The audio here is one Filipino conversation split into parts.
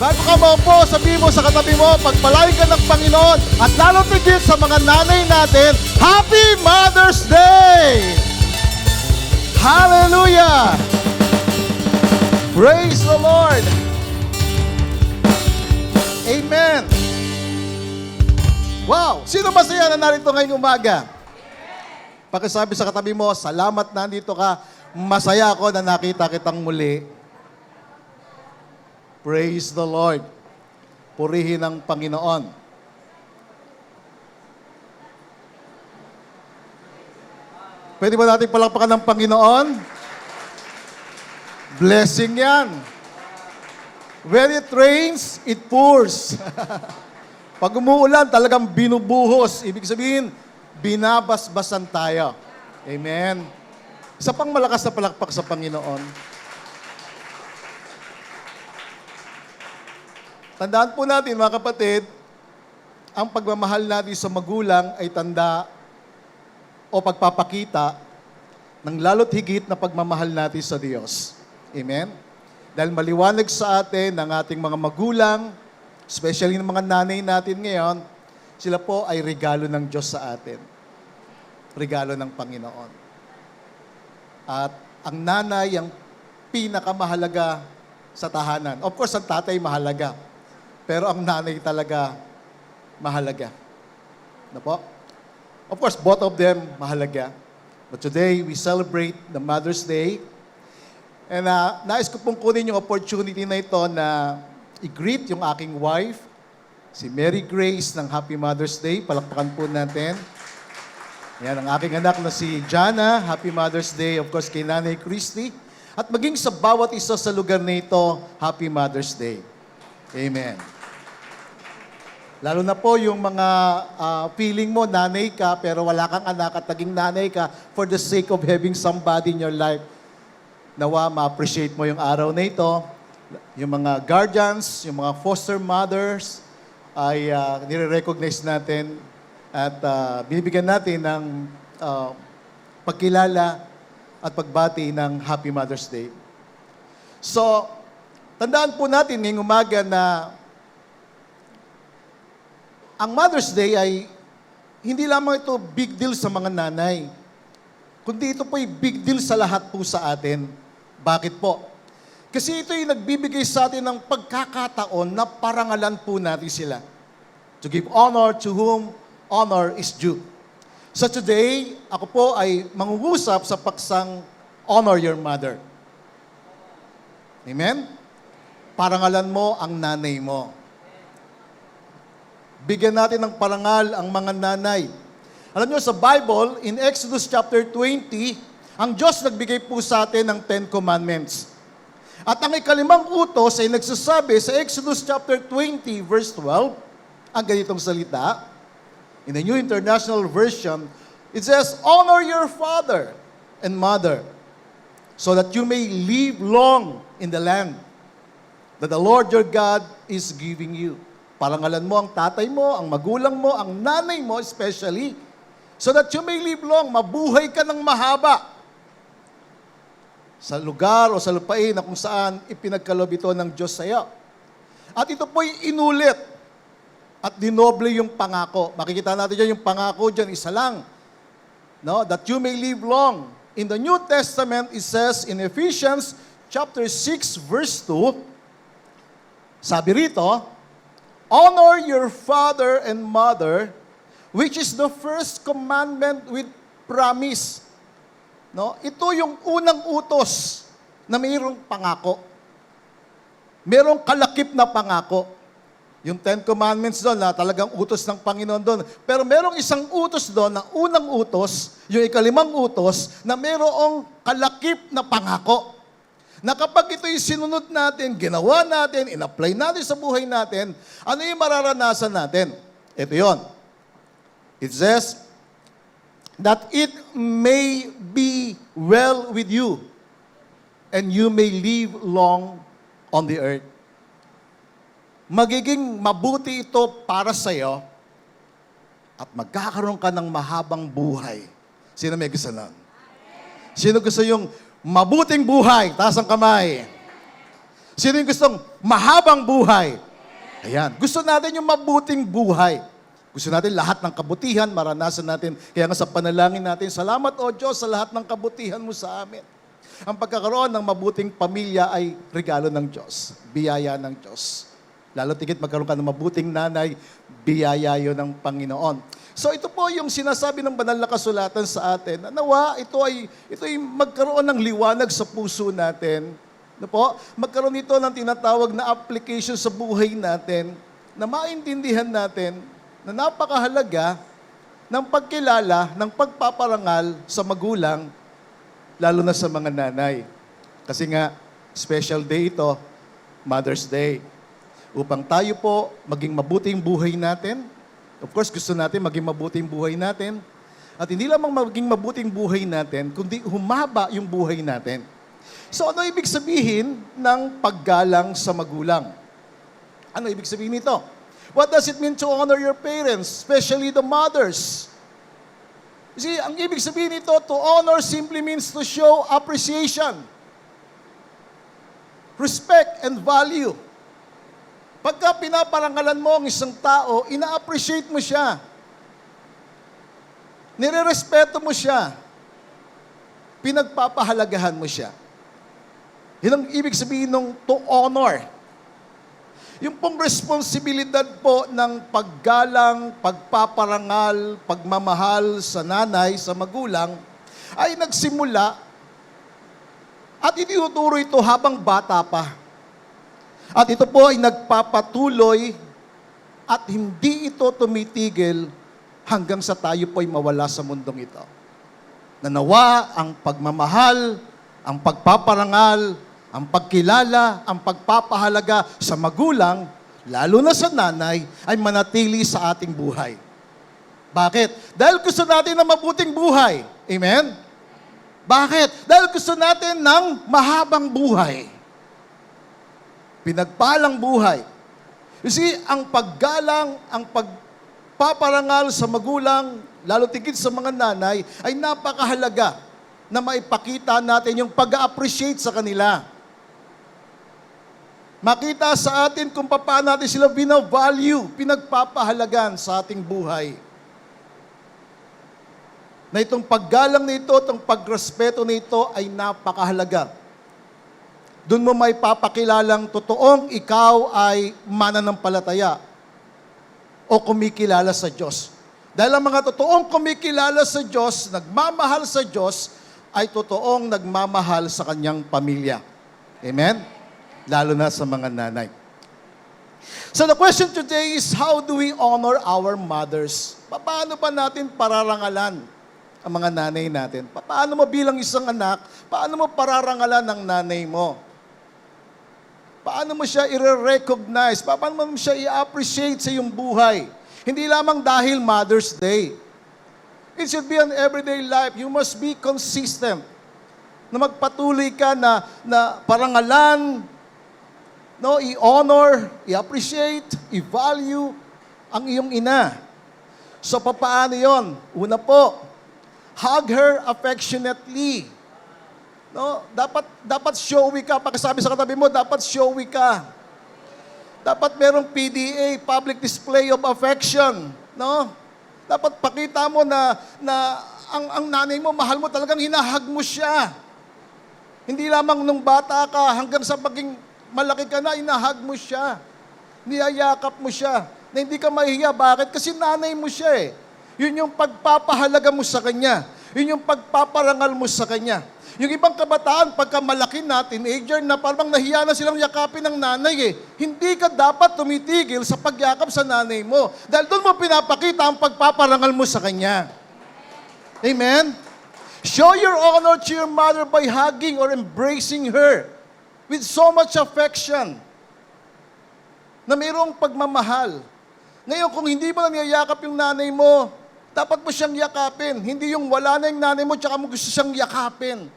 Bago ka maupo, sabihin mo sa katabi mo, pagpalain ka ng Panginoon at lalo tigil sa mga nanay natin, Happy Mother's Day! Hallelujah! Praise the Lord! Amen! Wow! Sino masaya na narito ngayong umaga? Pakisabi sa katabi mo, salamat na nandito ka. Masaya ako na nakita kitang muli. Praise the Lord. Purihin ang Panginoon. Pwede ba natin palakpakan ng Panginoon? Blessing yan. When it rains, it pours. Pag umuulan, talagang binubuhos. Ibig sabihin, binabasbasan tayo. Amen. Isa pang malakas na palakpak sa Panginoon. Tandaan po natin, mga kapatid, ang pagmamahal natin sa magulang ay tanda o pagpapakita ng lalo't higit na pagmamahal natin sa Diyos. Amen? Dahil maliwanag sa atin ng ating mga magulang, especially ng mga nanay natin ngayon, sila po ay regalo ng Diyos sa atin. Regalo ng Panginoon. At ang nanay ang pinakamahalaga sa tahanan. Of course, ang tatay mahalaga. Pero ang nanay talaga mahalaga. Ano po? Of course, both of them mahalaga. But today, we celebrate the Mother's Day. And nais ko pong kunin yung opportunity na ito na i-greet yung aking wife, si Mary Grace ng Happy Mother's Day. Palakpakan po natin. Yan, ang aking anak na si Jana. Happy Mother's Day, of course, kay Nanay Christy. At maging sa bawat isa sa lugar na ito, Happy Mother's Day. Amen. Lalo na po yung mga feeling mo, nanay ka, pero wala kang anak at naging nanay ka for the sake of having somebody in your life. Nawa, ma-appreciate mo yung araw na ito. Yung mga guardians, yung mga foster mothers, ay nire-recognize natin at binibigyan natin ng pagkilala at pagbati ng Happy Mother's Day. So, tandaan po natin ngayong umaga na ang Mother's Day ay hindi lamang ito big deal sa mga nanay, kundi ito po ay big deal sa lahat po sa atin. Bakit po? Kasi ito ay nagbibigay sa atin ng pagkakataon na parangalan po natin sila. To give honor to whom honor is due. So today, ako po ay mangungusap sa paksang honor your mother. Amen? Parangalan mo ang nanay mo. Bigyan natin ng parangal ang mga nanay. Alam nyo, sa Bible, in Exodus chapter 20, ang Diyos nagbigay po sa atin ng 10 Commandments. At ang ikalimang utos ay nagsasabi sa Exodus chapter 20, verse 12, ang ganitong salita. In the New International Version, it says, honor your father and mother so that you may live long in the land that the Lord your God is giving you. Parangalan mo ang tatay mo, ang magulang mo, ang nanay mo especially, so that you may live long, mabuhay ka ng mahaba sa lugar o sa lupain na kung saan ipinagkaloob ito ng Diyos sa iyo. At ito po'y inulit at dinoble yung pangako. Makikita natin dyan yung pangako dyan, isa lang. No? That you may live long. In the New Testament, it says in Ephesians chapter 6, verse 2, sabi rito, honor your father and mother, which is the first commandment with promise. No? Ito yung unang utos na mayroong pangako. Mayroong kalakip na pangako. Yung 10 Commandments doon na talagang utos ng Panginoon doon. Pero mayroong isang utos doon na unang utos, yung ikalimang utos, na mayroong kalakip na pangako. Na kapag ito'y sinunod natin, ginawa natin, in-apply natin sa buhay natin, ano yung mararanasan natin? Ito yon. It says, that it may be well with you, and you may live long on the earth. Magiging mabuti ito para sa iyo, at magkakaroon ka ng mahabang buhay. Sino may gusto nun? Sino gusto yung mabuting buhay? Taas ang kamay. Sino yung gustong mahabang buhay? Ayan. Gusto natin yung mabuting buhay. Gusto natin lahat ng kabutihan, maranasan natin. Kaya nga sa panalangin natin, salamat o Diyos sa lahat ng kabutihan mo sa amin. Ang pagkakaroon ng mabuting pamilya ay regalo ng Diyos, biyaya ng Diyos. Lalo tigit magkaroon ka ng mabuting nanay, biyaya yun ng Panginoon. So ito po yung sinasabi ng banal na kasulatan sa atin, na nawa ito ay magkaroon ng liwanag sa puso natin. No po? Magkaroon ito ng tinatawag na application sa buhay natin, na maintindihan natin na napakahalaga ng pagkilala, ng pagpaparangal sa magulang, lalo na sa mga nanay. Kasi nga, special day ito, Mother's Day. Upang tayo po maging mabuting buhay natin. Of course, gusto natin maging mabuting buhay natin. At hindi lamang maging mabuting buhay natin, kundi humaba yung buhay natin. So ano ibig sabihin ng paggalang sa magulang? Ano ibig sabihin nito? What does it mean to honor your parents, especially the mothers? You see, ang ibig sabihin nito, to honor simply means to show appreciation, respect, and value. Pagka pinaparangalan mo ang isang tao, ina-appreciate mo siya. Nire-respeto mo siya. Pinagpapahalagahan mo siya. Yun ang ibig sabihin ng to honor. Yung pong responsibilidad po ng paggalang, pagpaparangal, pagmamahal sa nanay, sa magulang, ay nagsimula at itinuturo ito habang bata pa. At ito po ay nagpapatuloy at hindi ito tumitigil hanggang sa tayo po ay mawala sa mundong ito. Nanawa ang pagmamahal, ang pagpaparangal, ang pagkilala, ang pagpapahalaga sa magulang, lalo na sa nanay, ay manatili sa ating buhay. Bakit? Dahil gusto natin ng mabuting buhay. Amen? Bakit? Dahil gusto natin ng mahabang buhay. Pinagpalang buhay. You see, ang paggalang, ang pagpaparangal sa magulang, lalo tigit sa mga nanay, ay napakahalaga na maipakita natin yung pag-appreciate sa kanila. Makita sa atin kung paano natin sila bina-value, pinagpapahalagan sa ating buhay. Na itong paggalang nito, itong pagrespeto nito ay napakahalaga. Doon mo may papakilalang totoong ikaw ay mananampalataya o kumikilala sa Diyos. Dahil ang mga totoong kumikilala sa Diyos, nagmamahal sa Diyos, ay totoong nagmamahal sa kanyang pamilya. Amen? Lalo na sa mga nanay. So the question today is, how do we honor our mothers? Paano ba natin pararangalan ang mga nanay natin? Paano mo bilang isang anak, paano mo pararangalan ang nanay mo? Paano mo siya i-recognize? Paano mo siya i-appreciate sa iyong buhay? Hindi lamang dahil Mother's Day. It should be an everyday life. You must be consistent. Na magpatuloy ka na parangalan, no, i-honor, i-appreciate, i-value ang iyong ina. So, paano yon? Una po, hug her affectionately. No, dapat showy ka. Pakisabi sa katabi mo, dapat showy ka. Dapat merong PDA, public display of affection. No? Dapat pakita mo na ang nanay mo, mahal mo, talagang hinahag mo siya. Hindi lamang nung bata ka, hanggang sa maging malaki ka na, inahag mo siya. Niyayakap mo siya. Na hindi ka mahihiya. Bakit? Kasi nanay mo siya eh. Yun yung pagpapahalaga mo sa kanya. Yun yung pagpaparangal mo sa kanya. Yung ibang kabataan, pagka malaki na, teenager na, parang nahiya na silang yakapin ng nanay eh. Hindi ka dapat tumitigil sa pagyakap sa nanay mo. Dahil doon mo pinapakita ang pagpaparangal mo sa kanya. Amen? Show your honor to your mother by hugging or embracing her with so much affection na mayroong pagmamahal. Ngayon, kung hindi mo na niyayakap yung nanay mo, dapat mo siyang yakapin. Hindi yung wala na yung nanay mo, tsaka mo gusto siyang yakapin.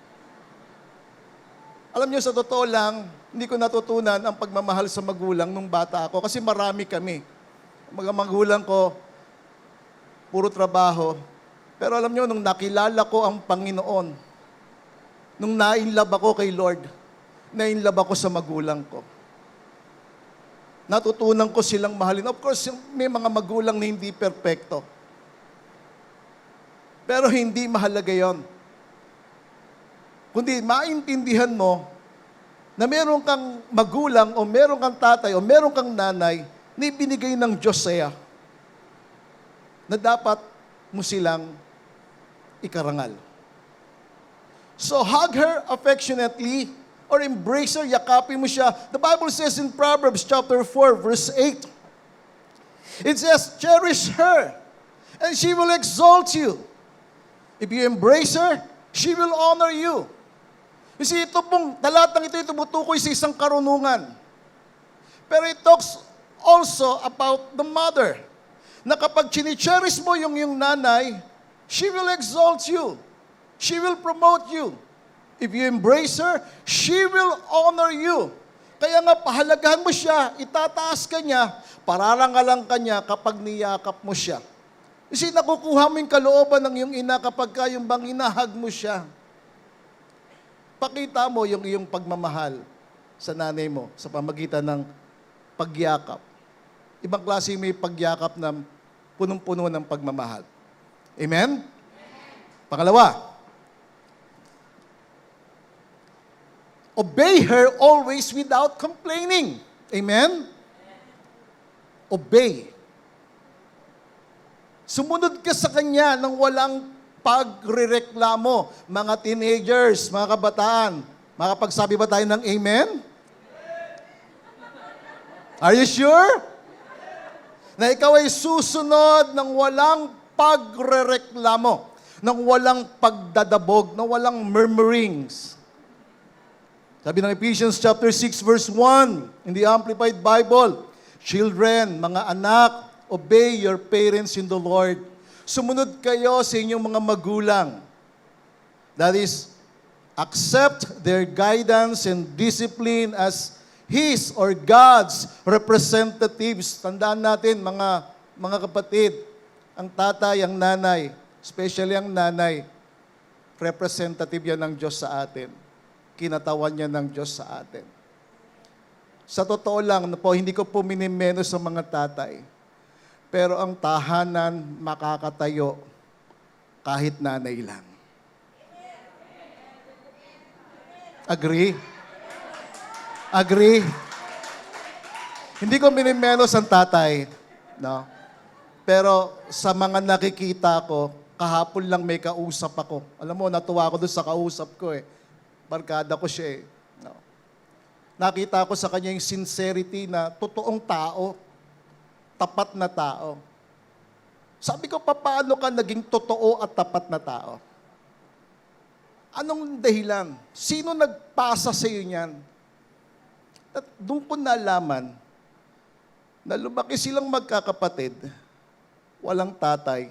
Alam niyo, sa totoo lang, hindi ko natutunan ang pagmamahal sa magulang nung bata ako kasi marami kami. Mga magulang ko, puro trabaho. Pero alam niyo, nung nakilala ko ang Panginoon, nung na-inlove ako kay Lord, na-inlove ako sa magulang ko. Natutunan ko silang mahalin. Of course, may mga magulang na hindi perpekto. Pero hindi mahalaga yon. Kundi maintindihan mo na meron kang magulang o meron kang tatay o meron kang nanay na ibinigay ng Diyos sa'yo na dapat mo silang ikarangal. So hug her affectionately or embrace her, yakapin mo siya. The Bible says in Proverbs chapter 4, verse 8, it says, cherish her and she will exalt you. If you embrace her, she will honor you. You see, ito pong talatang ito tumutukoy sa isang karunungan. Pero it talks also about the mother. Na kapag chini-cherish mo yung nanay, she will exalt you. She will promote you. If you embrace her, she will honor you. Kaya nga, pahalagahan mo siya, itataas ka niya, pararangalan ka niya kapag niyakap mo siya. Kasi nakukuha mo yung kalooban ng iyong ina kapag yung bang inahag mo siya. Pakita mo yung iyong pagmamahal sa nanay mo sa pamagitan ng pagyakap. Ibang klase may pagyakap na punong-puno ng pagmamahal. Amen? Pangalawa, obey her always without complaining. Amen? Obey. Sumunod ka sa kanya nang walang pagrereklamo. Mga teenagers, mga kabataan, makapagsabi ba tayo ng amen? Are you sure? Na ikaw ay susunod ng walang pagrereklamo, ng walang pagdadabog, ng walang murmurings. Sabi ng Ephesians chapter 6 verse 1 in the Amplified Bible, children, mga anak, obey your parents in the Lord. Sumunod kayo sa inyong mga magulang. That is, accept their guidance and discipline as His or God's representatives. Tandaan natin, mga kapatid, ang tatay, ang nanay, especially ang nanay, representative yan ng Diyos sa atin. Kinatawan niya ng Diyos sa atin. Sa totoo lang, po, hindi ko po minimeno sa mga tatay. Pero ang tahanan makakatayo kahit nanay lang. Agree? Agree? Hindi ko minimenos ang tatay, no? Pero sa mga nakikita ko, kahapon lang may kausap ako. Alam mo, natuwa ako doon sa kausap ko eh. Barkada ko siya eh. No? Nakita ko sa kanya yung sincerity na totoong tao, tapat na tao. Sabi ko, paano ka naging totoo at tapat na tao? Anong dahilan? Sino nagpasa sa iyo niyan? At doon ko nalaman na lumaki silang magkakapatid, walang tatay,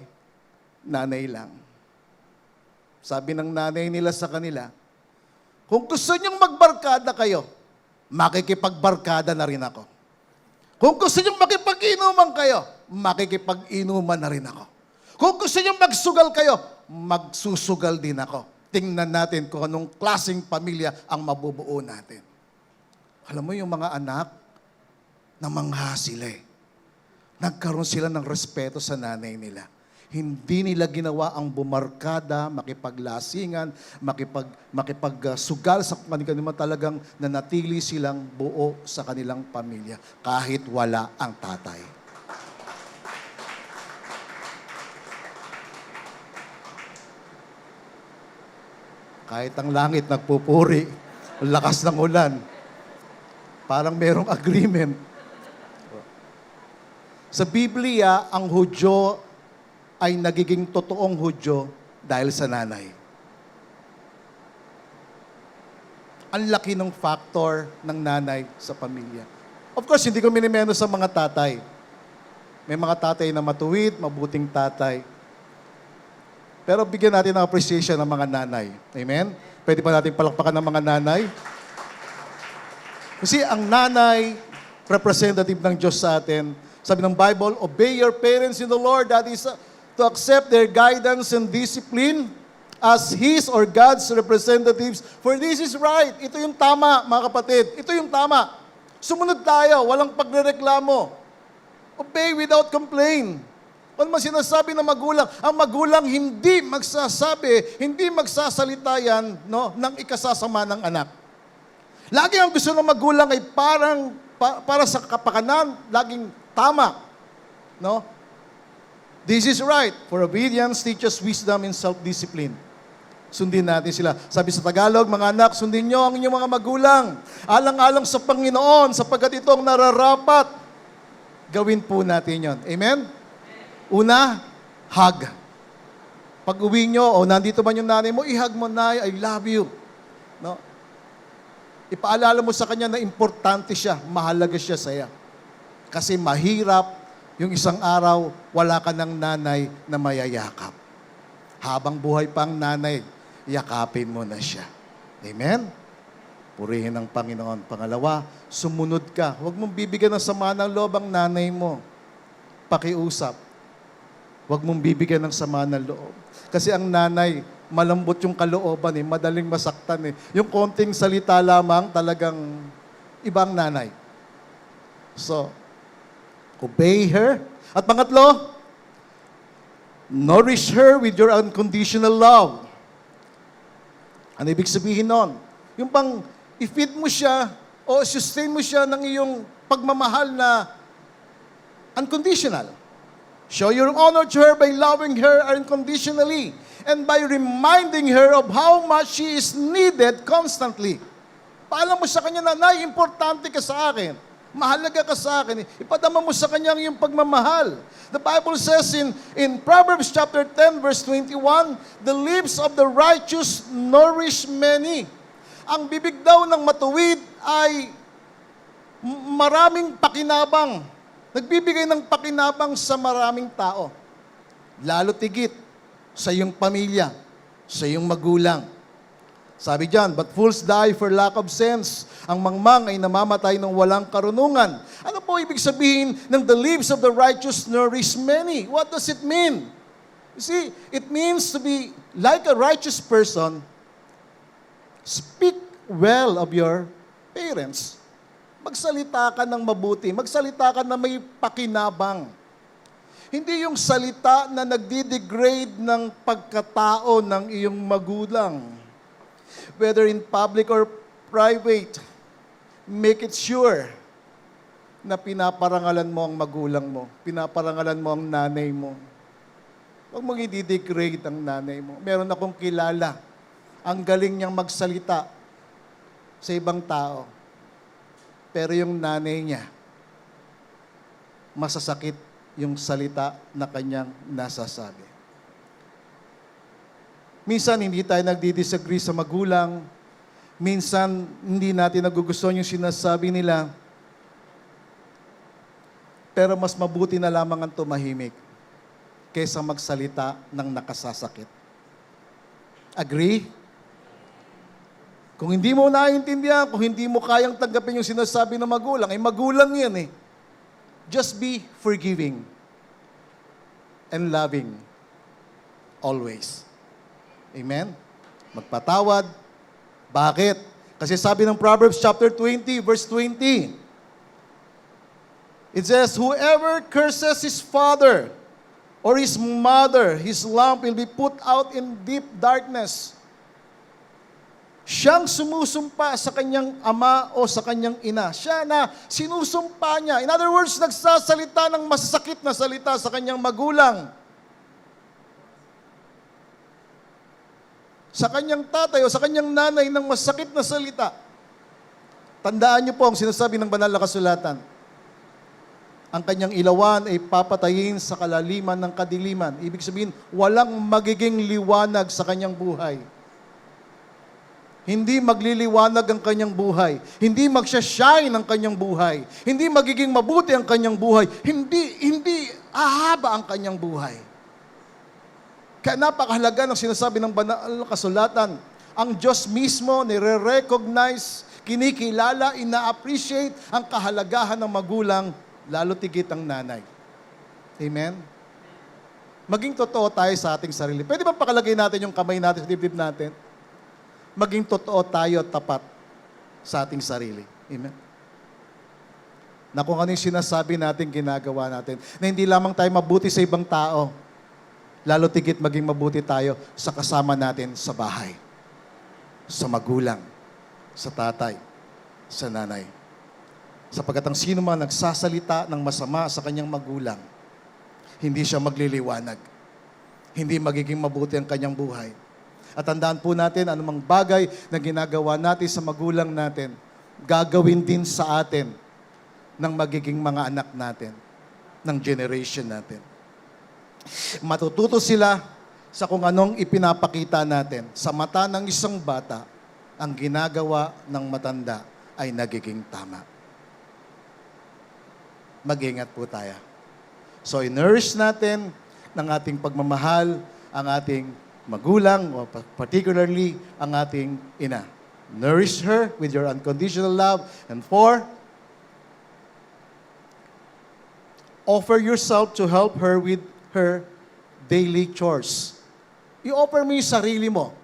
nanay lang. Sabi ng nanay nila sa kanila, kung gusto niyong magbarkada kayo, makikipagbarkada na rin ako. Kung gusto niyong makipag-inuman kayo, makikipag-inuman na rin ako. Kung gusto niyong magsugal kayo, magsusugal din ako. Tingnan natin kung anong klaseng pamilya ang mabubuo natin. Alam mo yung mga anak, namangha sila eh. Nagkaroon sila ng respeto sa nanay nila. Hindi nila ginawa ang bumarkada, makipaglasingan, makipagsugal sa kanila, talagang nanatili silang buo sa kanilang pamilya kahit wala ang tatay. Kahit ang langit nagpupuri, ang lakas ng ulan, parang merong agreement. Sa Biblia, ang Hudyo ay nagiging totoong Hudyo dahil sa nanay. Ang laki ng factor ng nanay sa pamilya. Of course, hindi ko minimeno sa mga tatay. May mga tatay na matuwid, mabuting tatay. Pero bigyan natin ng appreciation ng mga nanay. Amen? Pwede pa natin palakpakan ng mga nanay? Kasi ang nanay, representative ng Diyos sa atin. Sabi ng Bible, obey your parents in the Lord. That is to accept their guidance and discipline as His or God's representatives, for this is right. Ito yung tama, mga kapatid. Ito yung tama. Sumunod tayo, walang pagrereklamo. Obey without complain. Ano man sinasabi ng magulang? Ang magulang hindi magsasabi, hindi magsasalita yan ng ikasasama ng anak. Lagi ang gusto ng magulang ay para sa kapakanan, laging tama. No? This is right. For obedience teaches wisdom and self-discipline. Sundin natin sila. Sabi sa Tagalog, mga anak, sundin nyo ang inyong mga magulang. Alang-alang sa Panginoon, sapagkat ito ang nararapat. Gawin po natin yon. Amen? Una, hug. Pag uwi nyo, nandito man yung nanay mo, i-hug mo, Nay, I love you. No? Ipaalala mo sa kanya na importante siya, mahalaga siya sa iya. Kasi mahirap yung isang araw, wala ka ng nanay na mayayakap. Habang buhay pa ang nanay, yakapin mo na siya. Amen? Purihin ng Panginoon. Pangalawa, sumunod ka. Huwag mong bibigyan ng sama ng loob ang nanay mo. Pakiusap. Huwag mong bibigyan ng sama ng loob. Kasi ang nanay, malambot yung kalooban madaling masaktan Yung konting salita lamang, talagang ibang nanay. So, obey her. At pangatlo, nourish her with your unconditional love. Ano ibig sabihin nun? Yung pang i-feed mo siya o sustain mo siya ng iyong pagmamahal na unconditional. Show your honor to her by loving her unconditionally and by reminding her of how much she is needed constantly. Paalam mo sa kanya na, Nay, importante ka sa akin. Mahalaga ka sa akin. Ipadama mo sa kanya yung pagmamahal. The Bible says in Proverbs chapter 10 verse 21, the lips of the righteous nourish many. Ang bibig daw ng matuwid ay maraming pakinabang. Nagbibigay ng pakinabang sa maraming tao. Lalo tigit sa iyong pamilya, sa iyong magulang. Sabi diyan, but fools die for lack of sense. Ang mangmang ay namamatay ng walang karunungan. Ano po ibig sabihin ng the lips of the righteous nourish many? What does it mean? You see, it means to be like a righteous person. Speak well of your parents. Magsalita ka ng mabuti. Magsalita ka na may pakinabang. Hindi yung salita na nagdi-degrade ng pagkatao ng iyong magulang. Whether in public or private, make it sure na pinaparangalan mo ang magulang mo. Pinaparangalan mo ang nanay mo. Huwag mong i-degrade ang nanay mo. Meron akong kilala. Ang galing niyang magsalita sa ibang tao. Pero yung nanay niya, masasakit yung salita na kanyang nasasabi. Minsan, hindi tayo nagdi-disagree sa magulang. Minsan, hindi natin nagugustuhan yung sinasabi nila. Pero mas mabuti na lamang ang tumahimik kaysa magsalita ng nakasasakit. Agree? Kung hindi mo naiintindihan, kung hindi mo kayang tanggapin yung sinasabi ng magulang, ay magulang yan Just be forgiving and loving always. Amen? Magpatawad. Bakit? Kasi sabi ng Proverbs chapter 20, verse 20, it says, whoever curses his father or his mother, his lamp will be put out in deep darkness. Siyang sumusumpa sa kanyang ama o sa kanyang ina. Siya na sinusumpa niya. In other words, nagsasalita ng masasakit na salita sa kanyang magulang. Sa kanyang tatay o sa kanyang nanay ng masakit na salita. Tandaan niyo po ang sinasabi ng banal na kasulatan. Ang kanyang ilawan ay papatayin sa kalaliman ng kadiliman. Ibig sabihin, walang magiging liwanag sa kanyang buhay. Hindi magliliwanag ang kanyang buhay. Hindi magsha-shine ang kanyang buhay. Hindi magiging mabuti ang kanyang buhay. Hindi ahaba ang kanyang buhay. Kaya napakahalaga ng sinasabi ng banal na kasulatan. Ang Diyos mismo nire-recognize, kinikilala, ina-appreciate ang kahalagahan ng magulang, lalo tigit ang nanay. Amen? Maging totoo tayo sa ating sarili. Pwede bang pakalagay natin yung kamay natin sa dibdib natin? Maging totoo tayo at tapat sa ating sarili. Amen? Na kung ano yung sinasabi natin, ginagawa natin. Na hindi lamang tayo mabuti sa ibang tao, lalo tigit maging mabuti tayo sa kasama natin sa bahay, sa magulang, sa tatay, sa nanay. Sapagkat ang sino man nagsasalita ng masama sa kanyang magulang, hindi siya magliliwanag. Hindi magiging mabuti ang kanyang buhay. At tandaan po natin, anumang bagay na ginagawa natin sa magulang natin, gagawin din sa atin ng magiging mga anak natin, ng generation natin. Matututo sila sa kung anong ipinapakita natin. Sa mata ng isang bata, ang ginagawa ng matanda ay nagiging tama. Mag-ingat po tayo. So, i-nourish natin ng ating pagmamahal ang ating magulang, o particularly ang ating ina. Nourish her with your unconditional love. And 4, offer yourself to help her with her daily chores. I-offer mo yung sarili mo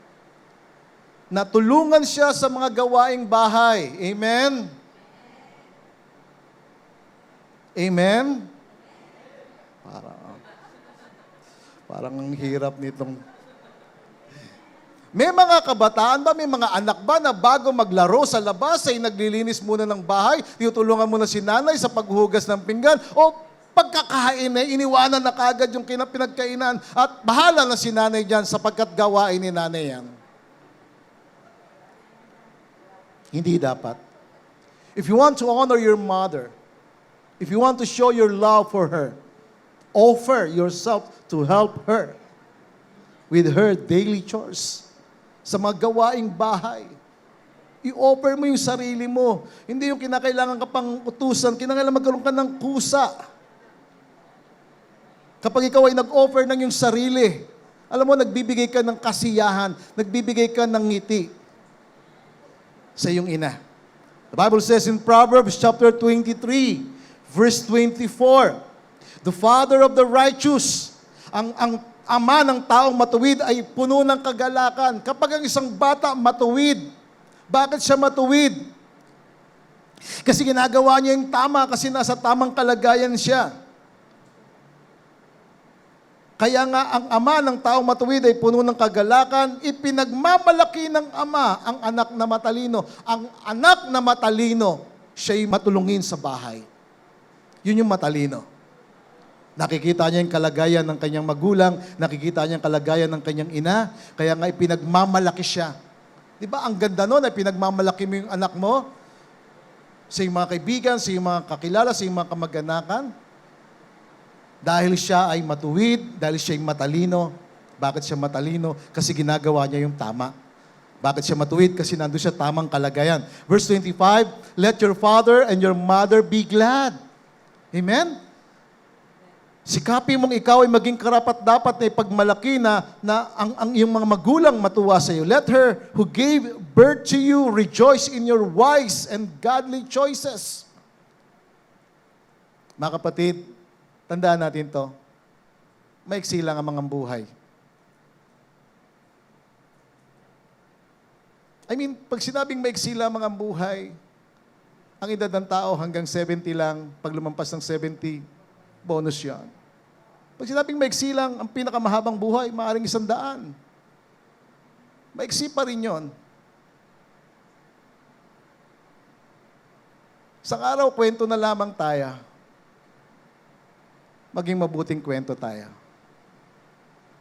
na tulungan siya sa mga gawaing bahay. Amen? Amen? Parang ang hirap nitong... May mga kabataan ba, may mga anak ba na bago maglaro sa labas ay naglilinis muna ng bahay, tinutulungan muna si nanay sa paghuhugas ng pinggan, o pagkakain ay iniwanan na kagad yung pinagkainan at bahala na si nanay dyan sapagkat gawain ni nanay yan. Hindi dapat. If you want to honor your mother, if you want to show your love for her, offer yourself to help her with her daily chores. Sa mga gawaing bahay. I-offer mo yung sarili mo. Hindi yung kinakailangan ka pang utusan, kinakailangan magkaroon ka ng kusa. Kapag ikaw ay nag-offer ng yung sarili, alam mo, nagbibigay ka ng kasiyahan, nagbibigay ka ng ngiti sa iyong ina. The Bible says in Proverbs chapter 23, verse 24, the father of the righteous, ang ama ng taong matuwid ay puno ng kagalakan. Kapag ang isang bata matuwid, bakit siya matuwid? Kasi ginagawa niya yung tama, kasi nasa tamang kalagayan siya. Kaya nga ang ama ng taong matuwid ay puno ng kagalakan, ipinagmamalaki ng ama ang anak na matalino. Ang anak na matalino, siya'y matulungin sa bahay. Yun yung matalino. Nakikita niya yung kalagayan ng kanyang magulang, nakikita niya yung kalagayan ng kanyang ina, kaya nga ipinagmamalaki siya. Di ba, ang ganda nun, ay pinagmamalaki mo yung anak mo sa iyong mga kaibigan, sa iyong mga kakilala, sa iyong mga kamag-anakan. Dahil siya ay matuwid, dahil siya ay matalino. Bakit siya matalino? Kasi ginagawa niya yung tama. Bakit siya matuwid? Kasi nandun siya tamang kalagayan. Verse 25, let your father and your mother be glad. Amen? Sikapin mong ikaw ay maging karapat-dapat na ipagmalaki na ang iyong mga magulang matuwa sa iyo. Let her who gave birth to you rejoice in your wise and godly choices. Mga kapatid, tandaan natin to. Maiksi lang ang mga buhay. Pag sinabing maiksi lang ang mga buhay, ang edad ng tao hanggang 70 lang, pag lumampas ng 70, bonus yan. Pag sinabing maiksi lang, ang pinakamahabang buhay, maaaring 100. Maiksi pa rin yun. Isang araw, kwento na lamang tayo. Maging mabuting kwento tayo.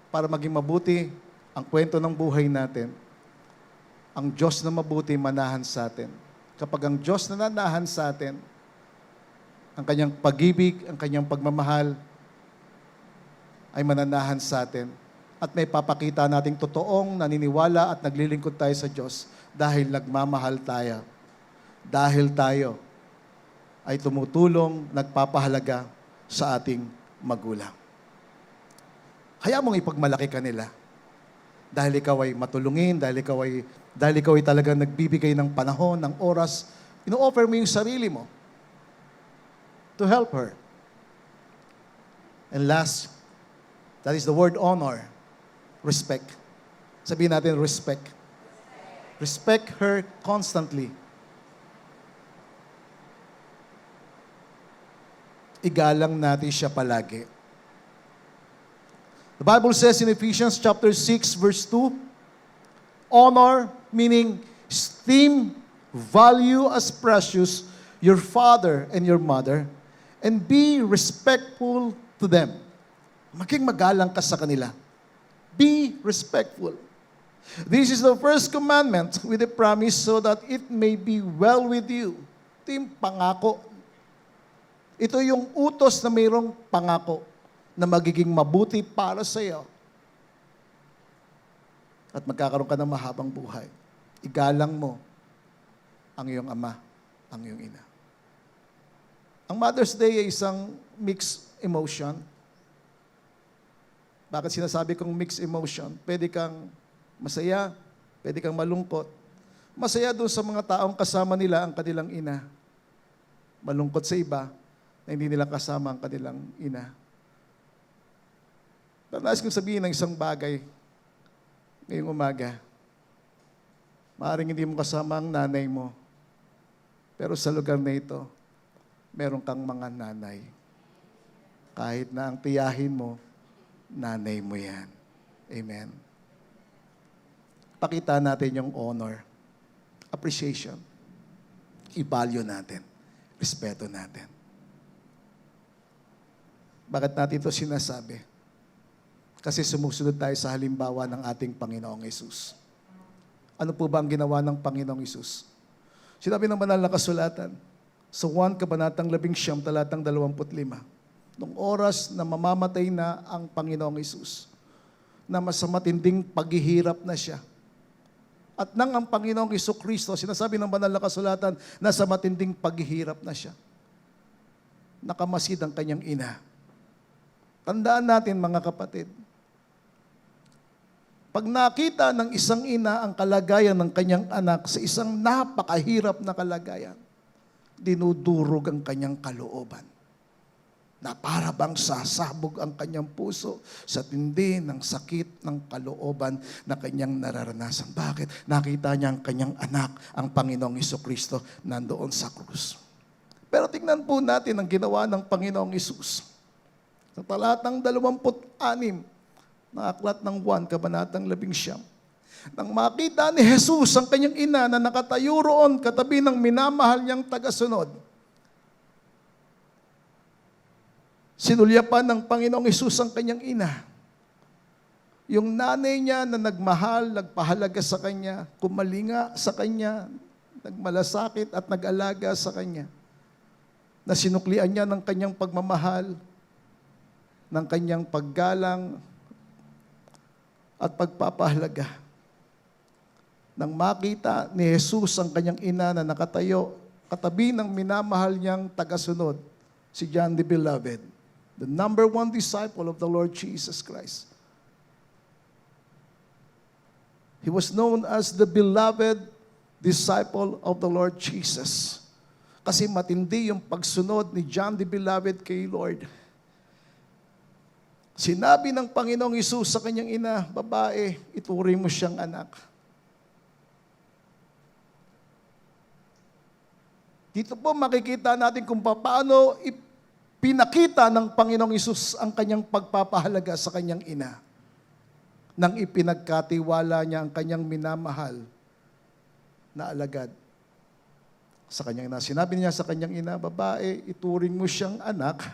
Para maging mabuti ang kwento ng buhay natin, ang Diyos na mabuti manahan sa atin. Kapag ang Diyos na nanahan sa atin, ang kanyang pag-ibig, ang kanyang pagmamahal ay mananahan sa atin. At may papakita nating totoong naniniwala at naglilingkod tayo sa Diyos dahil nagmamahal tayo. Dahil tayo ay tumutulong, nagpapahalaga sa ating magulang. Kaya mong ipagmalaki ka nila. Dahil ikaw ay matulungin, dahil ikaw ay talagang nagbibigay ng panahon, ng oras, ino-offer mo yung sarili mo to help her. And last, That is the word honor. Respect. Sabihin natin, respect. Respect her constantly. Igalang natin siya palagi. The Bible says in Ephesians chapter 6, verse 2, honor, meaning esteem, value as precious your father and your mother, and be respectful to them. Maging magalang ka sa kanila. Be respectful. This is the first commandment with a promise so that it may be well with you. Ito yung pangako. Ito yung utos na mayroong pangako na magiging mabuti para sa iyo. At magkakaroon ka ng mahabang buhay. Igalang mo ang iyong ama, ang iyong ina. Ang Mother's Day ay isang mixed emotion. Bakit sinasabi kong mixed emotion? Pwede kang masaya, pwede kang malungkot. Masaya doon sa mga taong kasama nila ang kanilang ina. Malungkot sa iba na hindi nila kasama ang kanilang ina. Pero nais kong sabihin ng isang bagay ngayong umaga. Maaaring hindi mo kasama ang nanay mo, pero sa lugar na ito, meron kang mga nanay. Kahit na ang tiyahin mo, nanay mo yan. Amen. Pakita natin yung honor, appreciation, i-value natin, respeto natin. Bakit natin ito sinasabi? Kasi sumusunod tayo sa halimbawa ng ating Panginoong Hesus. Ano po ba ang ginawa ng Panginoong Hesus? Sinabi ng banal na kasulatan, sa 1 Kabanatang 11, talatang 25, nung oras na mamamatay na ang Panginoong Hesus, na mas matinding paghihirap na siya. At nang ang Panginoong Hesukristo, sinasabi ng banal na kasulatan, na sa matinding paghihirap na siya, nakamasid ang kanyang ina. Tandaan natin mga kapatid, pag nakita ng isang ina ang kalagayan ng kanyang anak sa isang napakahirap na kalagayan, dinudurog ang kanyang kalooban. Na para bang sasabog ang kanyang puso sa tindi ng sakit ng kalooban na kanyang nararanasan. Bakit? Nakita niya ang kanyang anak, ang Panginoong Hesukristo, nandoon sa krus. Pero tingnan po natin ang ginawa ng Panginoong Hesus. Sa talatang 26 na aklat ng 1, Kabanatang 11. Nang makita ni Jesus ang kanyang ina na nakatayo roon katabi ng minamahal niyang tagasunod, sinulyapan ng Panginoong Hesus ang kanyang ina. Yung nanay niya na nagmahal, nagpahalaga sa kanya, kumalinga sa kanya, nagmalasakit at nag-alaga sa kanya, na sinuklian niya ng kanyang pagmamahal, ng kanyang paggalang at pagpapahalaga. Nang makita ni Jesus ang kanyang ina na nakatayo katabi ng minamahal niyang tagasunod, si John the Beloved, the number 1 disciple of the Lord Jesus Christ. He was known as the beloved disciple of the Lord Jesus. Kasi matindi yung pagsunod ni John the Beloved kay Lord. Sinabi ng Panginoong Hesus sa kanyang ina, babae, ituring mo siyang anak. Dito po makikita natin kung paano pinakita ng Panginoong Hesus ang kanyang pagpapahalaga sa kanyang ina. Nang ipinagkatiwala niya ang kanyang minamahal na alagad sa kanyang ina. Sinabi niya sa kanyang ina, babae, ituring mo siyang anak.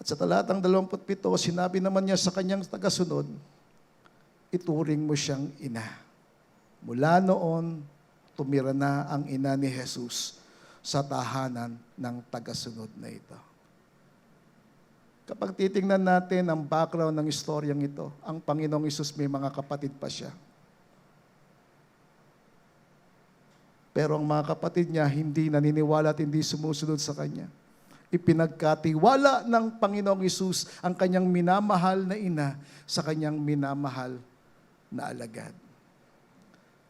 At sa talatang 27, sinabi naman niya sa kanyang tagasunod, ituring mo siyang ina. Mula noon, tumira na ang ina ni Jesus sa tahanan ng tagasunod na ito. Kapag titingnan natin ang background ng istoryang ito, ang Panginoong Hesus may mga kapatid pa siya. Pero ang mga kapatid niya hindi naniniwala at hindi sumusunod sa kanya. Ipinagkatiwala ng Panginoong Hesus ang kanyang minamahal na ina sa kanyang minamahal na alagad.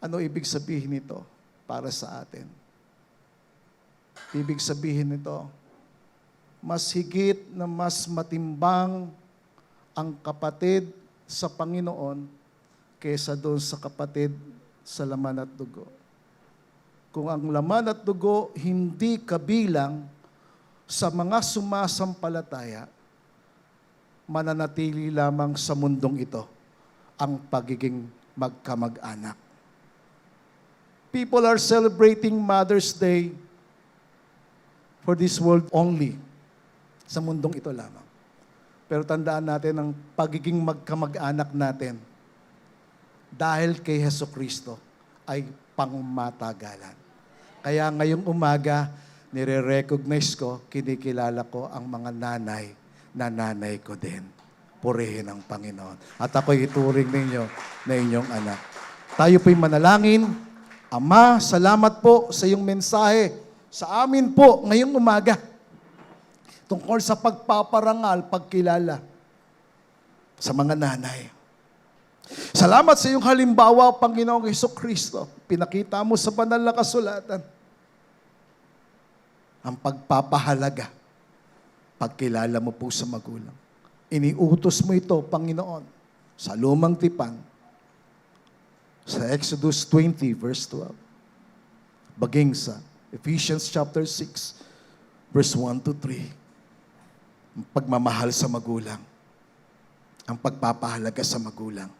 Ano ibig sabihin nito para sa atin? Ibig sabihin nito, mas higit na mas matimbang ang kapatid sa Panginoon kaysa doon sa kapatid sa laman at dugo. Kung ang laman at dugo hindi kabilang sa mga sumasampalataya, mananatili lamang sa mundong ito ang pagiging magkamag-anak. People are celebrating Mother's Day for this world only. Sa mundong ito lamang. Pero tandaan natin ang pagiging magkamag-anak natin dahil kay Hesukristo ay pangmatagalan. Kaya ngayong umaga, nire-recognize ko, kinikilala ko ang mga nanay na nanay ko din. Purihin ang Panginoon. At ako'y ituring ninyo na inyong anak. Tayo po'y manalangin. Ama, salamat po sa iyong mensahe sa amin po ngayong umaga tungkol sa pagpaparangal, pagkilala sa mga nanay. Salamat sa iyong halimbawa, Panginoong Hesukristo. Pinakita mo sa banal na kasulatan ang pagpapahalaga, pagkilala mo po sa magulang. Iniutos mo ito, Panginoon, sa lumang tipan, sa Exodus 20, verse 12. Baging sa Ephesians chapter 6, verse 1 to 3. Ang pagmamahal sa magulang. Ang pagpapahalaga sa magulang.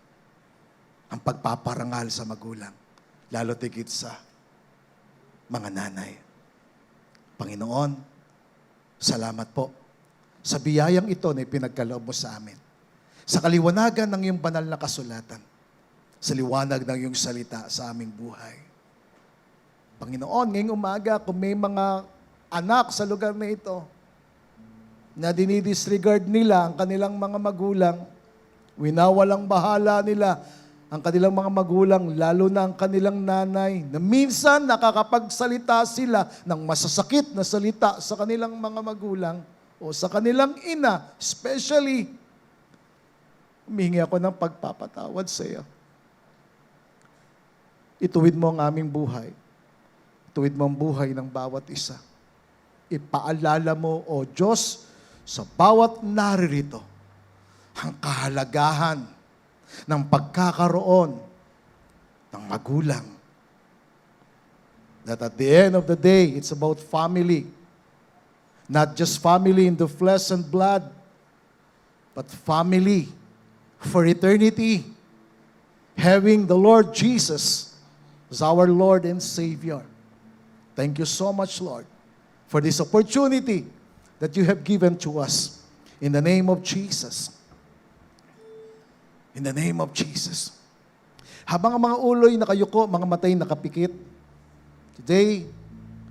Ang pagpaparangal sa magulang. Lalo tigit sa mga nanay. Panginoon, salamat po sa biyayang ito na ipinagkaloob mo sa amin. Sa kaliwanagan ng iyong banal na kasulatan. Sa liwanag ng iyong salita sa aming buhay. Panginoon, ngayong umaga, kung may mga anak sa lugar na ito na dinidisregard nila ang kanilang mga magulang, winawalang bahala nila ang kanilang mga magulang, lalo na ang kanilang nanay, na minsan nakakapagsalita sila ng masasakit na salita sa kanilang mga magulang o sa kanilang ina, especially, humingi ako ng pagpapatawad sa iyo. Ituwid mo ang aming buhay. Ituwid mo ang buhay ng bawat isa. Ipaalala mo, O Diyos, sa bawat naririto, ang kahalagahan ng pagkakaroon ng magulang. That at the end of the day, it's about family. Not just family in the flesh and blood, but family for eternity. Having the Lord Jesus as our Lord and Savior. Thank you so much, Lord, for this opportunity that you have given to us. In the name of Jesus. In the name of Jesus. Habang ang mga ulo'y nakayuko, mga matay nakapikit, today,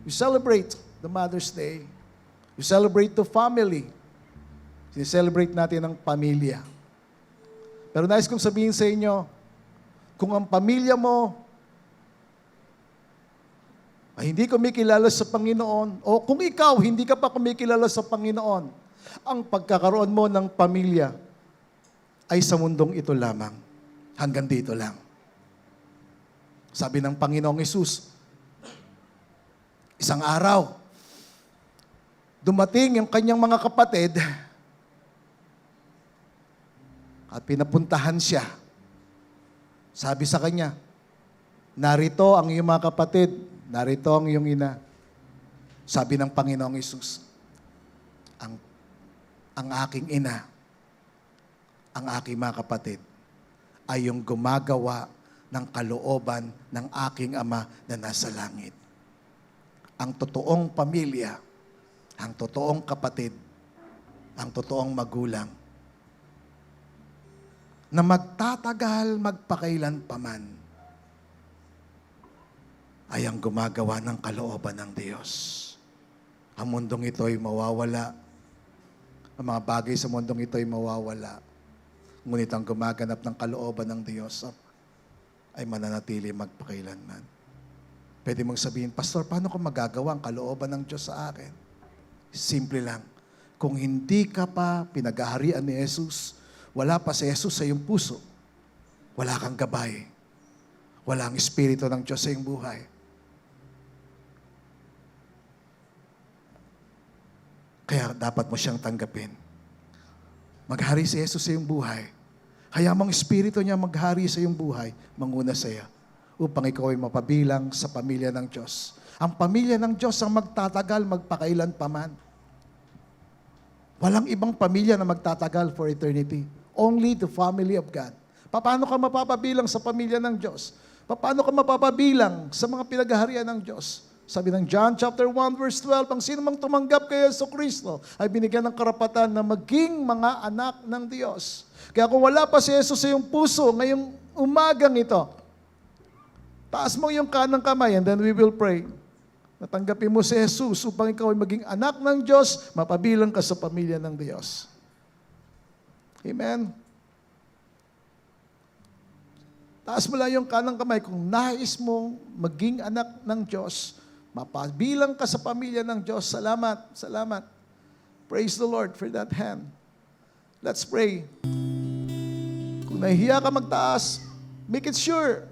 we celebrate the Mother's Day. We celebrate the family. We-celebrate natin ang pamilya. Pero nais kong sabihin sa inyo, kung ang pamilya mo ay hindi kumikilala sa Panginoon, o kung ikaw hindi ka pa kumikilala sa Panginoon, ang pagkakaroon mo ng pamilya ay sa mundong ito lamang. Hanggang dito lang. Sabi ng Panginoong Hesus, isang araw, dumating yung kanyang mga kapatid at pinapuntahan siya. Sabi sa kanya, narito ang iyong mga kapatid, narito ang iyong ina. Sabi ng Panginoong Hesus, ang aking ina, ang aking mga kapatid, ay yung gumagawa ng kalooban ng aking Ama na nasa langit. Ang totoong pamilya, ang totoong kapatid, ang totoong magulang, na magtatagal magpakailan paman, ay ang gumagawa ng kalooban ng Diyos. Ang mundong ito ay mawawala. Ang mga bagay sa mundong ito ay mawawala. Ngunit ang gumaganap ng kalooban ng Diyos ay mananatili magpakailanman. Pwede mong sabihin, Pastor, paano ko magagawa ang kalooban ng Diyos sa akin? Simple lang. Kung hindi ka pa pinaghaharian ni Jesus, wala pa si Jesus sa iyong puso, wala kang gabay. Wala ang Espiritu ng Diyos sa iyong buhay. Kaya dapat mo siyang tanggapin. Maghari si Jesus sa iyong buhay. Kaya ang Espiritu niya maghari sa iyong buhay, manguna sa iyo, upang ikaw ay mapabilang sa pamilya ng Diyos. Ang pamilya ng Diyos ang magtatagal magpakailan paman. Walang ibang pamilya na magtatagal for eternity. Only the family of God. Paano ka mapapabilang sa pamilya ng Diyos? Paano ka mapapabilang sa mga pinaghaharian ng Diyos? Sabi ng John chapter 1 verse 12, ang sino mang tumanggap kay Jesucristo ay binigyan ng karapatan na maging mga anak ng Diyos. Kaya kung wala pa si Jesus sa iyong puso ngayong umagang ito, taas mo yung kanang kamay and then we will pray. Natanggapin mo si Jesus upang ikaw ay maging anak ng Diyos, mapabilang ka sa pamilya ng Diyos. Amen? Taas mo lang yung kanang kamay kung nais mong maging anak ng Diyos, mapabilang ka sa pamilya ng Diyos. Salamat, salamat. Praise the Lord for that hand. Let's pray. Kung nahihiya ka magtaas, make it sure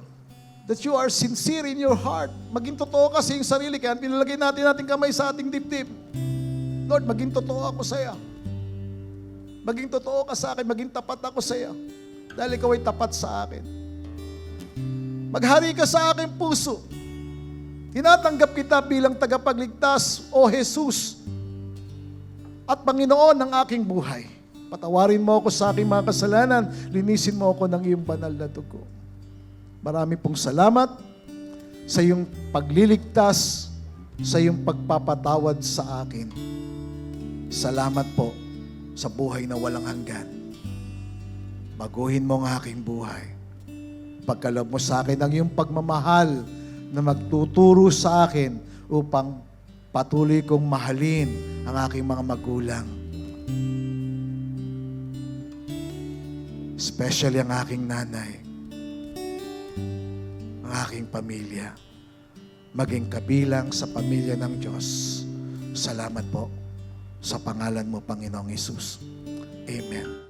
that you are sincere in your heart. Maging totoo ka sa iyong sarili. Kaya pinalagay natin ating kamay sa ating dibdib. Lord, maging totoo ako sa iyo. Maging totoo ka sa akin. Maging tapat ako sa iyo. Dahil ikaw ay tapat sa akin. Maghari ka sa aking puso. Tinatanggap kita bilang tagapagligtas, O Jesus, at Panginoon ng aking buhay. Patawarin mo ako sa aking mga kasalanan. Linisin mo ako ng iyong banal na dugo. Marami pong salamat sa iyong pagliligtas, sa iyong pagpapatawad sa akin. Salamat po sa buhay na walang hanggan. Baguhin mo ang aking buhay. Pagkaloob mo sa akin ang iyong pagmamahal na magtuturo sa akin upang patuloy kong mahalin ang aking mga magulang. Especially ang aking nanay, ang aking pamilya, maging kabilang sa pamilya ng Diyos. Salamat po sa pangalan mo, Panginoong Hesus. Amen.